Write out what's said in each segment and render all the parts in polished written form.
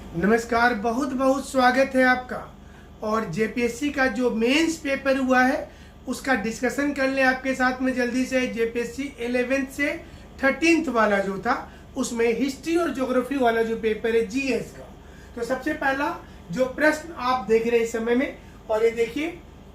नमस्कार, बहुत बहुत स्वागत है आपका। और जेपीएससी का जो मेंस पेपर हुआ है उसका डिस्कशन कर ले आपके साथ में जल्दी से। जेपीएससी 11th से 13th वाला जो था उसमें हिस्ट्री और ज्योग्राफी वाला जो पेपर है जीएस का, तो सबसे पहला जो प्रश्न आप देख रहे हैं इस समय में, और ये देखिए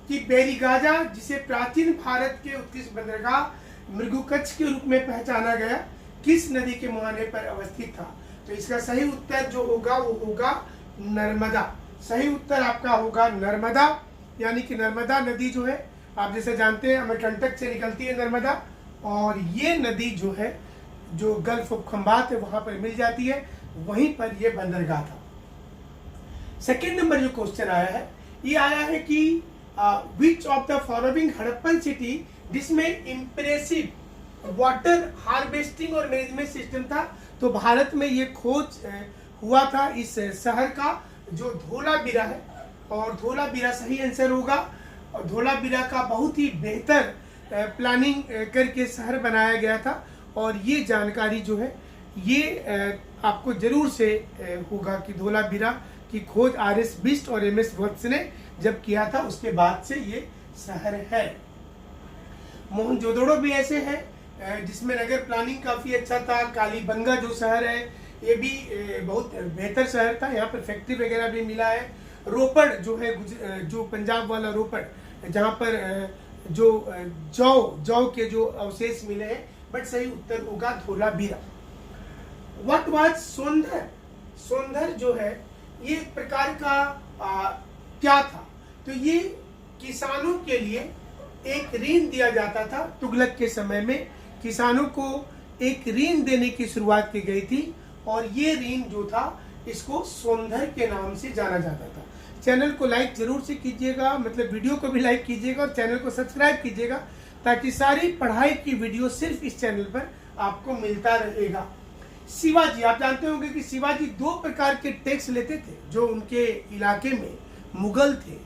कि बेरीगाजा जिसे प्राचीन भारत के उत्कृष्ट बंदरगाह मृगुकच्छ के रूप में पहचाना गया, किस नदी के मुहाने पर अवस्थित था? तो इसका सही उत्तर जो होगा वो होगा नर्मदा। सही उत्तर आपका होगा नर्मदा, यानी कि नर्मदा नदी जो है आप जैसे जानते हैं अमरकंटक से निकलती है नर्मदा, और ये नदी जो है जो गल्फ ऑफ खंबात है वहां पर मिल जाती है, वहीं पर ये बंदरगाह था। सेकेंड नंबर जो क्वेश्चन आया है ये आया है कि which of the following Harappan city जिसमें इंप्रेसिव वाटर हार्वेस्टिंग और मैनेजमेंट सिस्टम था। तो भारत में ये खोज हुआ था इस शहर का जो धोलावीरा है, और धोलावीरा सही आंसर होगा। और धोलावीरा का बहुत ही बेहतर प्लानिंग करके शहर बनाया गया था, और ये जानकारी जो है ये आपको जरूर से होगा कि धोलावीरा की खोज आर.एस. बिष्ट और एम.एस. वत्स ने जब किया था उसके बाद से ये शहर है। मोहनजोदड़ो भी ऐसे है जिसमें नगर प्लानिंग काफी अच्छा था। कालीबंगा जो शहर है ये भी बहुत बेहतर शहर था, यहाँ पर फैक्ट्री वगैरह भी मिला है। रोपड़ जो है जो पंजाब वाला रोपड़, जहाँ पर जो जौ के जो अवशेष मिले हैं, बट सही उत्तर होगा धोलावीरा। व्हाट वाज सोंधर? सोंधर जो है ये एक प्रकार का क्या था? तो ये किसानों के लिए एक ऋण दिया जाता था। तुगलक के समय में किसानों को एक ऋण देने की शुरुआत की गई थी, और ये ऋण जो था इसको सोंधर के नाम से जाना जाता था। चैनल को लाइक जरूर से कीजिएगा, मतलब वीडियो को भी लाइक कीजिएगा और चैनल को सब्सक्राइब कीजिएगा, ताकि सारी पढ़ाई की वीडियो सिर्फ इस चैनल पर आपको मिलता रहेगा। शिवाजी, आप जानते होंगे कि शिवाजी दो प्रकार के टैक्स लेते थे जो उनके इलाके में मुगल थे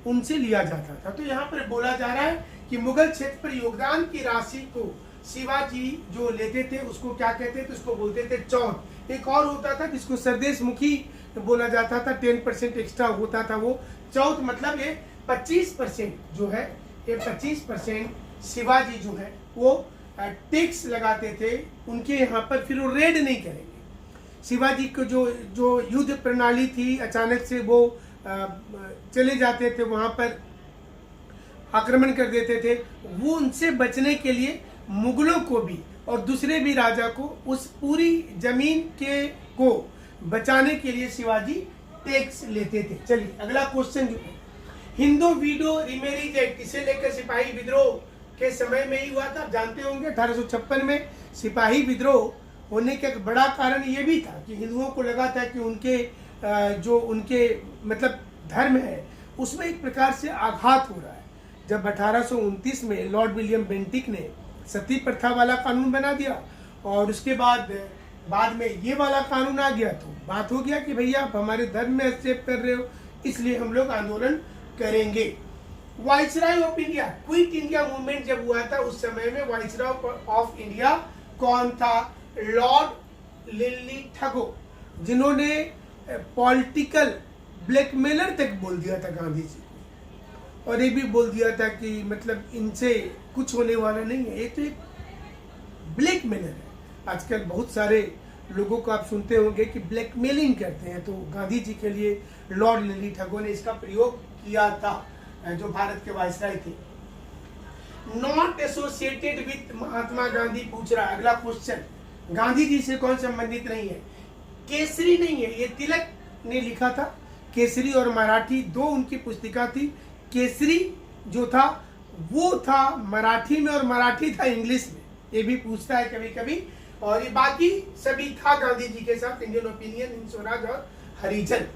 उनसे लिया जाता था। तो यहाँ पर बोला जा रहा है कि मुगल क्षेत्र पर योगदान की राशि को शिवाजी जो लेते थे उसको क्या कहते थे? उसको बोलते थे चौथ। एक और होता था जिसको सरदेश मुखी बोला जाता था, 10% एक्स्ट्रा होता था वो चौथ। मतलब ये 25% जो है, ये 25% शिवाजी जो है वो टैक्स लगाते थे उनके यहाँ पर, फिर वो रेड नहीं करेंगे। शिवाजी को जो युद्ध प्रणाली थी, अचानक से वो चले जाते थे वहां पर, आक्रमण कर देते थे, वो उनसे बचने के लिए मुगलों को भी और दूसरे भी राजा को उस पूरी जमीन के को बचाने के लिए शिवाजी टैक्स लेते थे। चलिए अगला क्वेश्चन जो है, हिंदू वीडो रिमेरीज एक्ट, इसे लेकर सिपाही विद्रोह के समय में ही हुआ था। आप जानते होंगे 1856 में सिपाही विद्रोह होने का एक बड़ा कारण ये भी था कि हिंदुओं को लगा था कि उनके जो उनके मतलब धर्म है उसमें एक प्रकार से आघात हो रहा है। जब 1829 में लॉर्ड विलियम बेंटिक ने सती प्रथा वाला कानून बना दिया, और उसके बाद में ये वाला कानून आ गया, तो बात हो गया कि भैया आप हमारे धर्म में एक्सेप्ट कर रहे हो, इसलिए हम लोग आंदोलन करेंगे। Viceroy of India, quit India movement जब हुआ था उस समय में वाइसराय ऑफ इंडिया कौन था? लॉर्ड लिली ठगो, जिन्होंने पॉलिटिकल ब्लैकमेलर तक बोल दिया था गांधी जी को, और ये भी बोल दिया था कि मतलब इनसे कुछ होने वाला नहीं है, ये तो एक ब्लैकमेलर है। आजकल बहुत सारे लोगों को आप सुनते होंगे कि ब्लैकमेलिंग करते हैं, तो गांधी जी के लिए लॉर्ड लिली ठगो ने इसका प्रयोग किया था, जो भारत के वाइसराय थे। Not associated with Mahatma Gandhi पूछ रहा है अगला क्वेश्चन, गांधी जी से कौन संबंधित नहीं है? केसरी नहीं है, ये तिलक ने लिखा था। केसरी और मराठी दो उनकी पुस्तिका थी। केसरी जो था वो था मराठी में, और मराठी था इंग्लिश में, ये भी पूछता है कभी कभी। और ये बाकी सभी था गांधी जी के साथ, इंडियन ओपिनियन, हिंद स्वराज और हरिजन।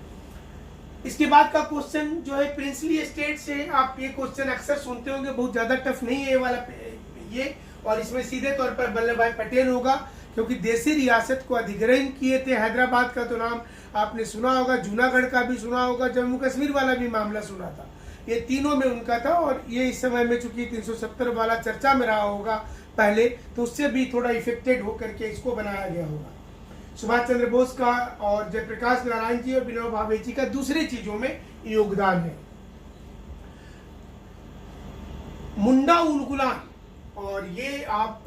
इसके बाद का क्वेश्चन जो है प्रिंसली स्टेट से, आप ये क्वेश्चन अक्सर सुनते होंगे, बहुत ज्यादा टफ नहीं है ये वाला ये, और इसमें सीधे तौर पर वल्लभ भाई पटेल होगा, क्योंकि देसी रियासत को अधिग्रहण किए थे। हैदराबाद का तो नाम आपने सुना होगा, जूनागढ़ का भी सुना होगा, जम्मू कश्मीर वाला भी मामला सुना था, ये तीनों में उनका था। और ये इस समय में चूंकि 370 वाला चर्चा में रहा होगा पहले, तो उससे भी थोड़ा इफेक्टेड होकर के इसको बनाया गया होगा। सुभाष चंद्र बोस का और जयप्रकाश नारायण जी और विनोबा भावे जी का दूसरी चीजों में योगदान है। मुंडा उलगुलान, और ये आप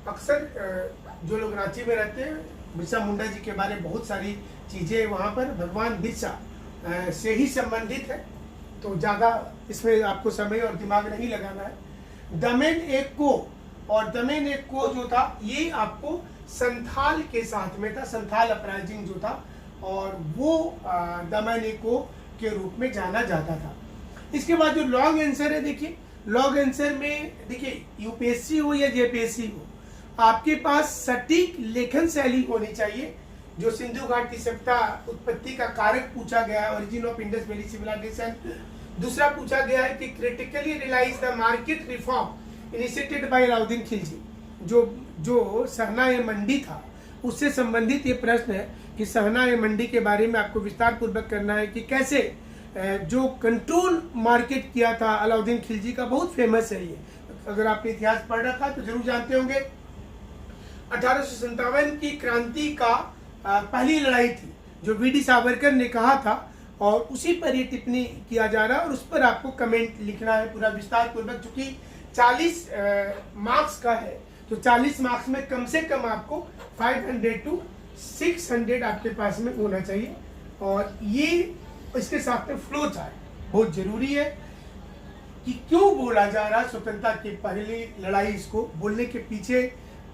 अक्सर जो लोग रांची में रहते हैं, बिरसा मुंडा जी के बारे में बहुत सारी चीजें वहाँ पर भगवान बिरसा से ही संबंधित है, तो ज़्यादा इसमें आपको समय और दिमाग नहीं लगाना है। दमेन एक को, और दमेन एक को जो था ये आपको संथाल के साथ में था, संथाल अपराइजिंग जो था, और वो दमेन एक को के रूप में जाना जाता था। इसके बाद जो लॉन्ग आंसर है, देखिए लॉन्ग आंसर में देखिए यूपीएससी हो या जेपीएससी हो, आपके पास सटीक लेखन शैली होनी चाहिए। जो सिंधु घाटी सभ्यता उत्पत्ति का कारक पूछा गया है, origin of Indus valley civilisation. दूसरा पूछा गया है कि critically realise the market reform initiated by Alauddin Khilji, जो सहना मंडी था उससे संबंधित ये प्रश्न है कि सहना मंडी के बारे में आपको विस्तार पूर्वक करना है कि कैसे जो कंट्रोल मार्केट किया था अलाउद्दीन खिलजी का, बहुत फेमस है ये, अगर आपने इतिहास पढ़ रखा तो जरूर जानते होंगे। 1857 की क्रांति का पहली लड़ाई थी जो वीडी सावरकर ने कहा था, और उसी पर ये टिप्पणी किया जा रहा है और उस पर आपको कमेंट लिखना है पूरा विस्तार पूर्वक। चूंकि 40 मार्क्स का है तो 40 मार्क्स में कम से कम आपको 500 to 600 आपके पास में होना चाहिए। और ये इसके साथ में फ्लो चार्ट बहुत जरूरी है कि क्यों बोला जा रहा है स्वतंत्रता की पहली लड़ाई, इसको बोलने के पीछे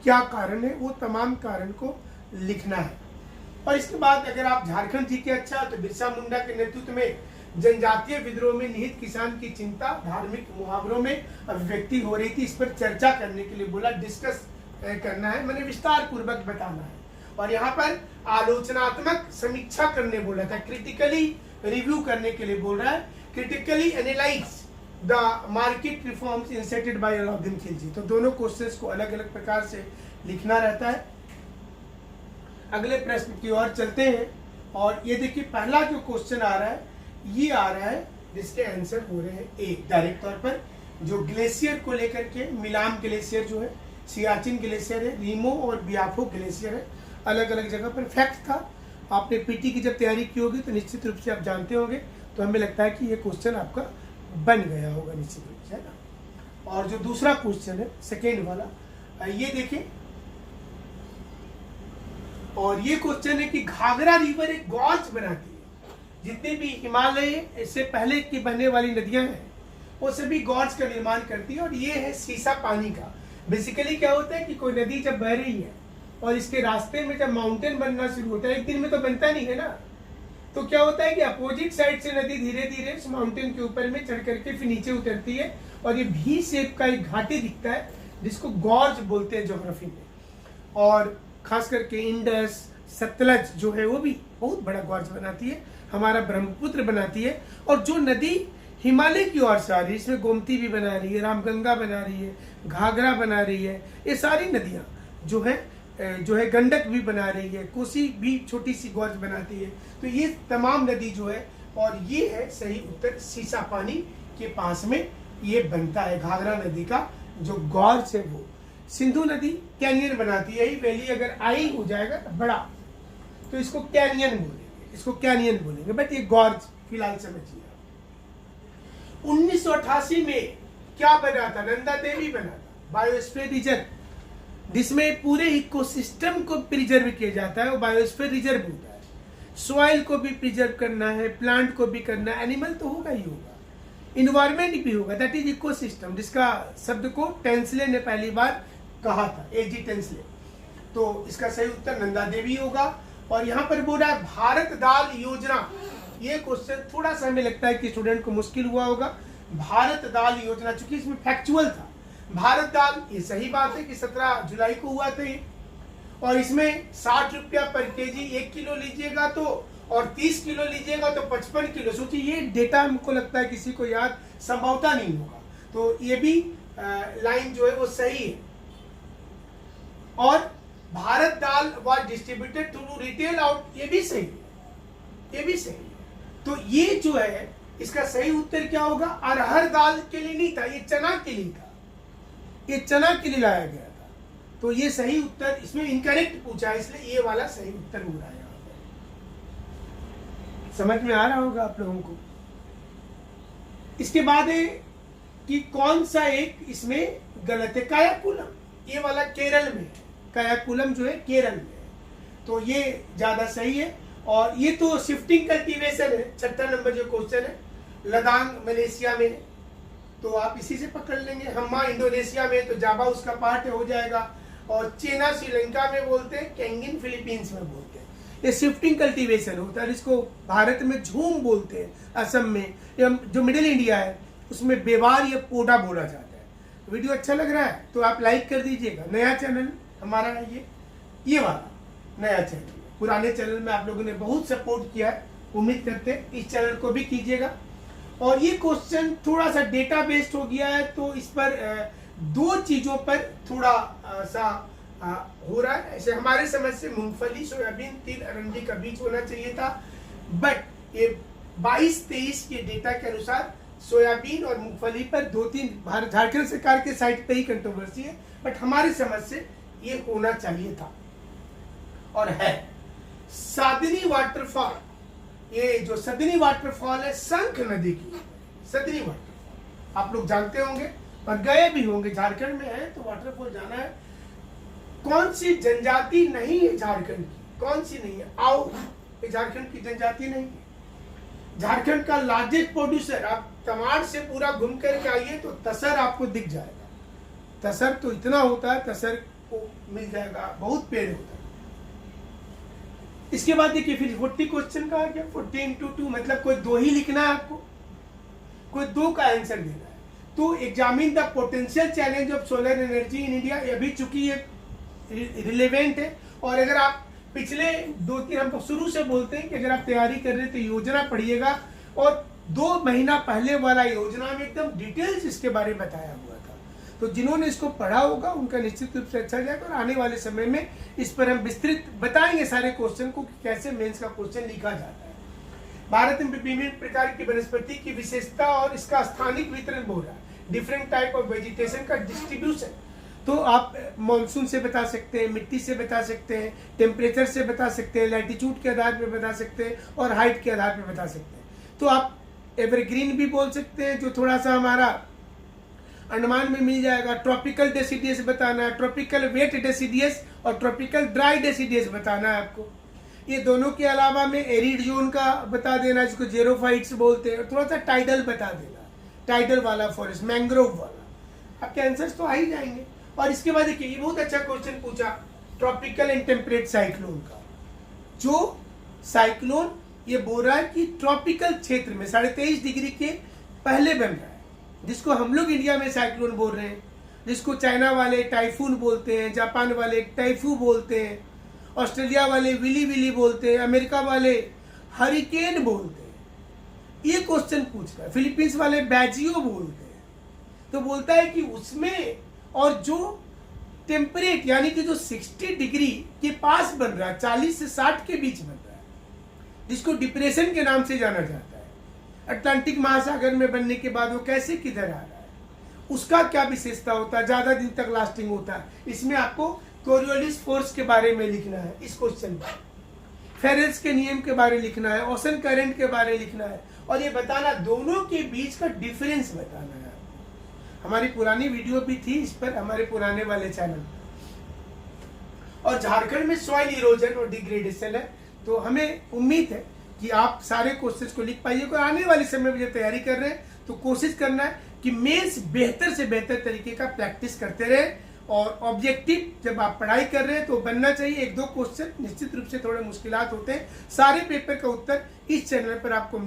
क्या कारण है, वो तमाम कारण को लिखना है। और इसके बाद अगर आप झारखंड जी के अच्छा, तो बिरसा मुंडा के नेतृत्व में जनजातीय विद्रोह में निहित किसान की चिंता धार्मिक मुहावरों में अभिव्यक्ति हो रही थी, इस पर चर्चा करने के लिए बोला, डिस्कस करना है, मैंने विस्तार पूर्वक बताना है। और यहाँ पर आलोचनात्मक समीक्षा करने बोला था, क्रिटिकली रिव्यू करने के लिए बोल रहा है, critically analyse the market reforms initiated by Alauddin Khilji. तो दोनों क्वेश्चंस को अलग अलग प्रकार से लिखना रहता है। अगले प्रश्न की ओर चलते हैं, और ये देखिए पहला जो क्वेश्चन आ रहा है ये आ रहा है जिसके आंसर हो रहे हैं ए डायरेक्ट तौर पर, जो ग्लेशियर को लेकर के, मिलाम ग्लेशियर जो है, सियाचिन ग्लेशियर है, रीमो और बियाफो ग्लेशियर है, अलग अलग जगह पर। फैक्ट था, आपने पीटी की जब तैयारी की होगी तो निश्चित रूप से आप जानते होंगे, तो हमें लगता है कि ये क्वेश्चन आपका बन गया होगा निश्चित रूप से, है ना। और जो दूसरा क्वेश्चन है सेकेंड वाला, ये देखिए, और ये क्वेश्चन है कि घाघरा रिवर एक गॉर्ज बनाती है। जितने भी हिमालय से पहले की बहने वाली नदियां हैं वो सभी गॉर्ज का निर्माण करती है, और ये है सीसा पानी का। बेसिकली क्या होता है कि कोई नदी जब बह रही है और इसके रास्ते में जब माउंटेन बनना शुरू होता है, एक दिन में तो बनता नहीं है ना, तो क्या होता है कि अपोजिट साइड से नदी धीरे धीरे उस माउंटेन के ऊपर में चढ़ करके फिर नीचे उतरती है, और ये भी शेप का एक घाटी दिखता है जिसको गॉर्ज बोलते हैं ज्योग्राफी में। और खास करके इंडस, सतलज जो है वो भी बहुत बड़ा गॉर्ज बनाती है, हमारा ब्रह्मपुत्र बनाती है। और जो नदी हिमालय की ओर से आ रही है, इसमें गोमती भी बना रही है, रामगंगा बना रही है, घाघरा बना रही है, ये सारी नदियां जो है गंडक भी बना रही है, कोसी भी छोटी सी गॉर्ज बनाती है। तो ये तमाम नदी जो है, और ये है सही उत्तर, सीसा पानी के पास में ये बनता है घाघरा नदी का जो गॉर्ज है वो। सिंधु नदी कैनियन बनाती है, वैली अगर आई हो जाएगा तो बड़ा, तो इसको कैनियन बोलेंगे, इसको कैनियन बोलेंगे, बट ये गॉर्ज फिलहाल समझिए। 1988 में क्या बना था? नंदा देवी बना था, बायोस्फीयर रिजर्व, जिसमें पूरे इकोसिस्टम को प्रिजर्व किया जाता है, वो बायोस्फीयर रिजर्व होता है। सॉइल को भी प्रिजर्व करना है, प्लांट को भी करना है, एनिमल तो होगा ही होगा, इन्वायरमेंट भी होगा, दैट इज इकोसिस्टम, जिसका शब्द को टेंसले ने पहली बार कहा था, एजी टेंसले। तो इसका सही उत्तर नंदा देवी होगा। और यहाँ पर बोल रहा है भारत दाल योजना, ये क्वेश्चन थोड़ा सा हमें लगता है कि स्टूडेंट को मुश्किल हुआ होगा। भारत दाल योजना, चूंकि इसमें फैक्चुअल था, भारत दाल, ये सही बात है कि 17 जुलाई को हुआ था ये, और इसमें 60 रुपया पर केजी 1 किलो लीजिएगा तो, और 30 किलो लीजिएगा तो 55 किलो। सोचिए ये डेटा हमको लगता है किसी को याद संभवता नहीं होगा, तो ये भी लाइन जो है वो सही है। और Bharat Dal was distributed through retail out, ये भी सही है, ये भी सही है। तो ये जो है इसका सही उत्तर क्या होगा? अरहर दाल के लिए नहीं था, ये चना के लिए था, ये चना के लिए लाया गया था। तो ये सही उत्तर, इसमें इनकरेक्ट पूछा है इसलिए ये वाला सही उत्तर हो रहा है। यहाँ पे समझ में आ रहा होगा आप लोगों को। इसके बाद है कि कौन सा एक इसमें गलत है। कायाकुलम, ये वाला केरल में है, कायाकुलम जो है केरल में है, तो ये ज्यादा सही है। और ये तो शिफ्टिंग कल्टीवेशन है, 6ठा नंबर जो क्वेश्चन है, लदांग मलेशिया में, तो आप इसी से पकड़ लेंगे। हम्मा इंडोनेशिया में, तो जावा उसका पार्ट हो जाएगा। और चेना श्रीलंका में बोलते हैं, कैंगिन फिलीपींस में बोलते हैं। ये शिफ्टिंग कल्टीवेशन होता है, इसको भारत में झूम बोलते हैं, असम में जो मिडिल इंडिया है उसमें बेवार या पोडा बोला जाता है। वीडियो अच्छा लग रहा है तो आप लाइक कर दीजिएगा। नया चैनल हमारा है ये वाला नया चैनल, पुराने चैनल में आप लोगों ने बहुत सपोर्ट किया है, उम्मीद करते हैं इस चैनल को भी कीजिएगा। और ये क्वेश्चन थोड़ा सा डेटा बेस्ड हो गया है, तो इस पर दो चीजों पर थोड़ा सा हो रहा है। ऐसे हमारे समझ से मूंगफली, सोयाबीन, तिल, अरंडी का बीज होना चाहिए था, बट ये 22-23 के डेटा के अनुसार सोयाबीन और मूंगफली पर 2-3 भारत झारखंड सरकार के साइट पे ही कंट्रोवर्सी है, बट हमारे समझ से ये होना चाहिए था और है। सदनी वाटरफॉल, ये जो सदनी वाटरफॉल है शंख नदी की, सदनी वाटरफॉल आप लोग जानते होंगे और गए भी होंगे, झारखंड में है तो वाटरफॉल जाना है। कौन सी जनजाति नहीं है झारखंड की, कौन सी नहीं है? आओ, ये झारखंड की जनजाति नहीं है। झारखंड का लार्जेस्ट प्रोड्यूसर, आप तमाड़ से पूरा घूम करके आइए तो तसर आपको दिख जाएगा। तसर तो इतना होता है, तसर को मिल जाएगा, बहुत पेड़ होता है। इसके बाद देखिए फिर 40 क्वेश्चन का आ गया, 40 × 2 मतलब कोई दो ही लिखना है आपको, कोई दो का आंसर देना है। तो examine the potential challenge of solar energy in India, अभी चूंकि ये रिलेवेंट है। और अगर आप पिछले 2-3, हम तो शुरू से बोलते हैं कि अगर आप तैयारी कर रहे हैं तो योजना पढ़िएगा, और 2 महीना पहले वाला योजना में एकदम डिटेल्स इसके बारे में बताया हुआ था। तो जिन्होंने इसको पढ़ा होगा उनका निश्चित रूप से अच्छा जाएगा। और आने वाले समय में इस पर हम विस्तृत बताएंगे सारे क्वेश्चन को कि कैसे मेंस का क्वेश्चन लिखा जाता है। भारत में विभिन्न प्रकार की वनस्पति की विशेषता और इसका स्थानिक वितरण हो रहा है, डिफरेंट टाइप ऑफ वेजिटेशन का डिस्ट्रीब्यूशन। तो आप मॉनसून से बता सकते हैं, मिट्टी से बता सकते हैं, टेम्परेचर से बता सकते हैं, लैटिट्यूड के आधार पर बता सकते हैं और हाइट के आधार पर बता सकते हैं। तो आप एवरग्रीन भी बोल सकते हैं, जो थोड़ा सा हमारा अंडमान में मिल जाएगा। ट्रॉपिकल डेसिडियस बताना है, ट्रॉपिकल वेट डेसिडियस और ट्रॉपिकल ड्राई डेसिडियस बताना है आपको। ये दोनों के अलावा में एरिड जोन का बता देना, जिसको जेरोफाइट्स बोलते हैं, और थोड़ा सा टाइडल बता देना, टाइडल वाला फॉरेस्ट, मैंग्रोव वाला। आपके आंसर्स तो आ ही जाएंगे। और इसके बाद देखिए ये बहुत अच्छा क्वेश्चन पूछा, ट्रॉपिकल एंड टेम्परेट साइक्लोन का। जो साइक्लोन ये बोल रहा है कि ट्रॉपिकल क्षेत्र में 23.5 डिग्री के पहले बन रहा है, जिसको हम लोग इंडिया में साइक्लोन बोल रहे हैं, जिसको चाइना वाले टाइफून बोलते हैं, जापान वाले टाइफू बोलते हैं, ऑस्ट्रेलिया वाले विली विली बोलते हैं, अमेरिका वाले हरिकेन बोलते हैं। ये क्वेश्चन पूछ रहा है। फिलीपींस वाले बैजियो बोलते हैं। तो बोलता है कि उसमें और जो टेम्परेट यानी कि जो 60 डिग्री के पास बन रहा है, 40 से 60 के बीच बन रहा है, जिसको डिप्रेशन के नाम से जाना जाता है, अटलांटिक महासागर में बनने के बाद वो कैसे किधर आ रहा है, उसका क्या विशेषता होता है, ज्यादा दिन तक लास्टिंग होता है। इसमें आपको कोरियोलिस फोर्स के बारे में लिखना है इस क्वेश्चन में, फेरेल्स के नियम के बारे में लिखना है, ओशन करंट के बारे में लिखना है, और ये बताना दोनों के बीच का डिफरेंस बताना है। हमारी पुरानी वीडियो भी थी इस पर, हमारे पुराने वाले चैनल पर। और झारखंड में सॉइल इरोजन और डिग्रेडेशन है, तो हमें उम्मीद है कि आप सारे क्वेश्चंस को लिख पाइएगा। और आने वाले समय में जब तैयारी कर रहे हैं तो कोशिश करना है कि मेंस बेहतर से बेहतर तरीके का प्रैक्टिस करते रहे। और ऑब्जेक्टिव जब आप पढ़ाई कर रहे हैं तो बनना चाहिए 1-2 क्वेश्चन, निश्चित रूप से थोड़े मुश्किलात होते हैं। सारे पेपर का उत्तर इस चैनल पर आपको